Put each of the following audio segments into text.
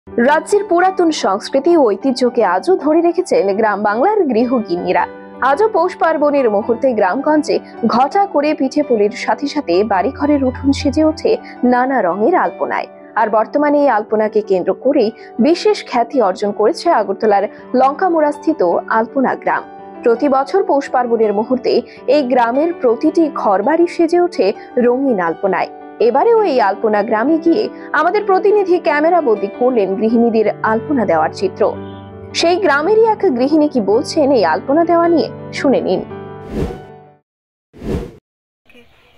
রাজ্যের পুরাতন সংস্কৃতি ও ঐতিহ্যকে আজও ধরে রেখেছেন গ্রাম বাংলার গৃহগিন্নিরা। আজও পৌষ পার্বণের মুহূর্তে গ্রামগঞ্জে ঘটা করে পিঠে পুলির সাথে সাথে বাড়িঘরের উঠোন সেজে ওঠে নানা রঙের আলপনায়। আর বর্তমানে এই আলপনাকে কেন্দ্র করেই বিশেষ খ্যাতি অর্জন করেছে আগরতলার লঙ্কামোড়া স্থিত আলপনা গ্রাম। প্রতি বছর পৌষ পার্বণের মুহূর্তে এই গ্রামের প্রতিটি ঘরবাড়ি সেজে ওঠে রঙিন আলপনায়। এবারেও এই আলপনা গ্রামে গিয়ে আমাদের প্রতিনিধি ক্যামেরা বন্দি করলেন গৃহিণীদের আলপনা দেওয়ার চিত্র। সেই গ্রামেরই এক গৃহিণী কি বলছেন এই আলপনা দেওয়া নিয়ে, শুনে নিন।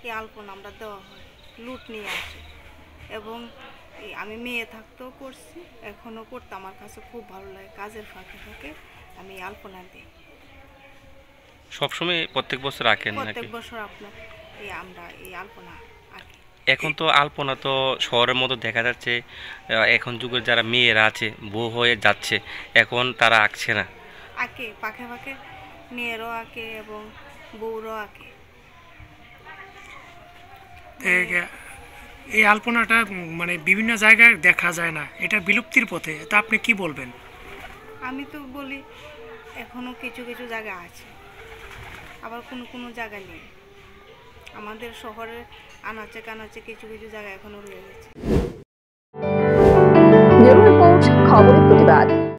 এই আলপনা আমরা দেওয়া হয় লুট নিয়ে আসে, এবং আমি মেয়ে থাকতেও করছি, এখনো করতে আমার কাছে খুব ভালো লাগে। কাজের ফাঁকে ফাঁকে আমি এই আলপনা দিই। সবসময় প্রত্যেক বছর আঁকেন নাকি? প্রত্যেক বছর আপনার আমরা এই আলপনা আঁকি। এখন তো আলপনা তো শহরের মতো দেখা যাচ্ছে, এখন যুগের যারা মেয়েরা আছে বউ হয়ে যাচ্ছে, এখন তারা আঁকছে না। আঁকে ফাঁকে ফাঁকে, মেয়েরও আঁকে এবং বউরও আঁকে। এই আলপনাটা মানে বিভিন্ন জায়গায় দেখা যায় না, এটা বিলুপ্তির পথে, তা আপনি কি বলবেন? আমি তো বলি এখনো কিছু কিছু জায়গা আছে, আবার কোনো কোনো জায়গা নেই। আমাদের শহরের আনাচে কানাচে কিছু কিছু জায়গা এখনো রয়ে গেছে। ব্যুরো রিপোর্ট, খবরের প্রতিবাদ।